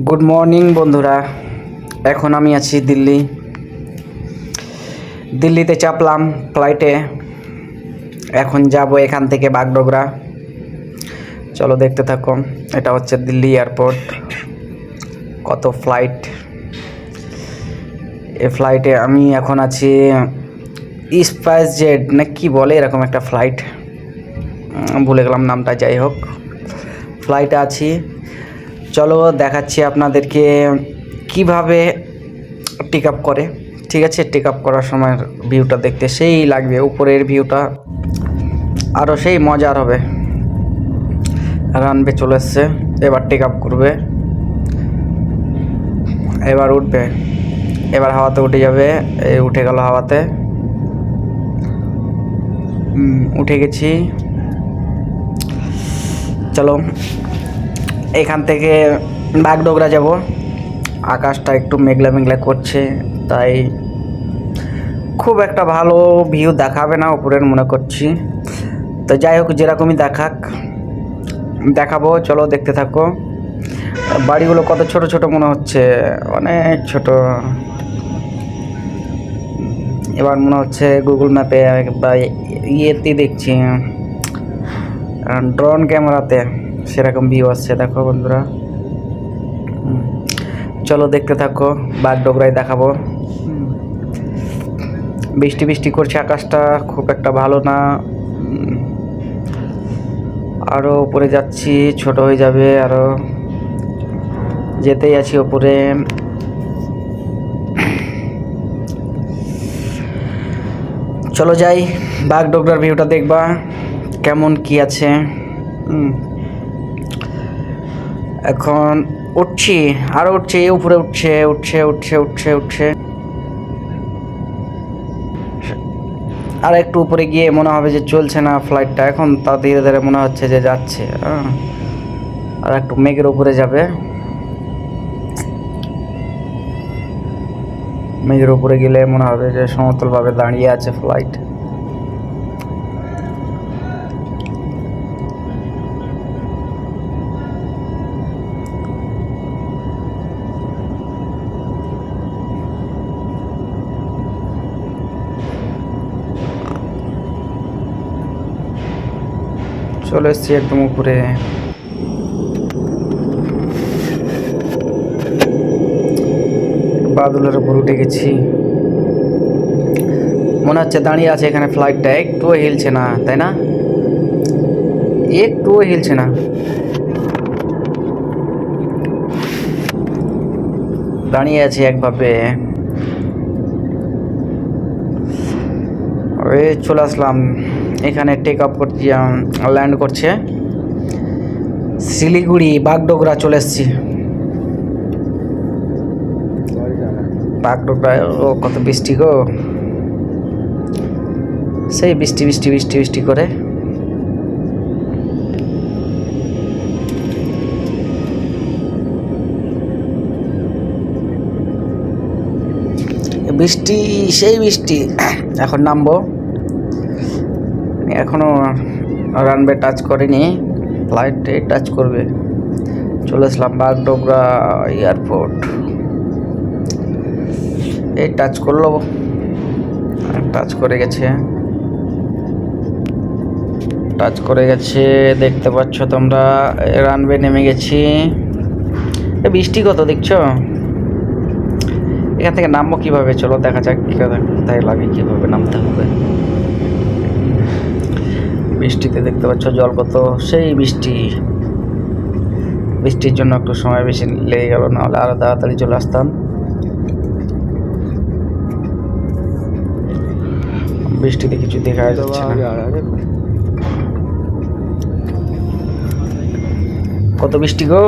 Good morning বন্ধুরা। এখন আমি আছি দিল্লিতে চাপলাম ফ্লাইটে। এখন যাব এখান থেকে বাগডোগরা। চলো দেখতে থাকো। এটা হচ্ছে দিল্লি এয়ারপোর্ট। কত ফ্লাইট, এই ফ্লাইটে আমি এখন আছি স্পাইস জেট না কি বলে এরকম একটা ফ্লাইট, ভুলে গেলাম নামটা। যাই হোক, ফ্লাইটে আছি। চলো দেখাচ্ছি আপনাদেরকে কিভাবে টেক আপ করে। ঠিক আছে, টেক আপ করার সময় ভিউটা দেখতে সেই লাগবে, উপরের ভিউটা আরও সেই মজার হবে। রানওয়ে চলে এসছে, এবার টেক আপ করবে, এবার উঠবে, এবার হাওয়াতে উঠে যাবে। এই উঠে গেল হাওয়াতে, উঠে গেছি। চলো এখান থেকে বাগডোগরা যাব। আকাশটা একটু মেঘলা মেঘলা করছে, তাই খুব একটা ভালো ভিউ দেখাবে না উপরের মনে করছি। তো যাই হোক, যেরকমই দেখাবো। চলো দেখতে থাকো। বাড়িগুলো কত ছোট ছোট মনে হচ্ছে, অনেক ছোট। এবার মনে হচ্ছে গুগল ম্যাপে বা ইয়েতে দেখছি, ড্রোন ক্যামেরাতে সেরকম ভিউ আসছে। দেখো বন্ধুরা, চলো দেখতে থাকো। বাগডোগরায় দেখাবো। বৃষ্টি করছে, আকাশটা খুব একটা ভালো না। আরও উপরে যাচ্ছি, ছোট হয়ে যাবে আরও, যেতেই আছি উপরে। চলো যাই, বাগডোগরার ভিউটা দেখবা কেমন কি আছে। এখন উঠছি, আরো উঠছে, উপরে উঠছে। আর একটু উপরে গিয়ে মনে হবে যে চলছে না ফ্লাইটটা, এখন তা ধীরে ধীরে মনে হচ্ছে যে যাচ্ছে। আর একটু মেঘের উপরে যাবে, মেঘের উপরে গেলে মনে হবে যে সমতলভাবে দাঁড়িয়ে আছে ফ্লাইট। চলে এসছি একদম উপরে। বাদলের উপর উঠে গেছি, মনে হচ্ছে দাঁড়িয়ে আছে এখানে ফ্লাইটটা, একটুও হিলছে না, তাই না? একটুও হিলছে না। দাঁড়িয়ে আছে একভাবে। ওই চলে আসলাম এখানে, টেক আপ করছি, ল্যান্ড করছে শিলিগুড়ি। বাগডোগরা চলে এসছি। বাগডোগরা ও কত বৃষ্টি গো, সেই বৃষ্টি করে। বৃষ্টি এখন নামবো। এখনো রানওয়ে টাচ করেনি, ফ্লাইটে টাচ করবে। চলে আসলাম বাগডোগরা এয়ারপোর্ট। এই টাচ করলো, টাচ করে গেছে, দেখতে পাচ্ছ তোমরা। রানওয়ে নেমে গেছি। বৃষ্টি কত দেখছো। এখান থেকে নামবো কিভাবে, চলো দেখা যাক কোথায় লাগে, কিভাবে নামতে হবে। বৃষ্টিতে দেখতে পাচ্ছ জল কত, সেই বৃষ্টির জন্য একটু সময় বেশি লেগে গেল, না হলে আরো তাড়াতাড়ি চলে আসতাম। বৃষ্টিতে কিছু দেখা যাচ্ছে না। কত বৃষ্টি গো।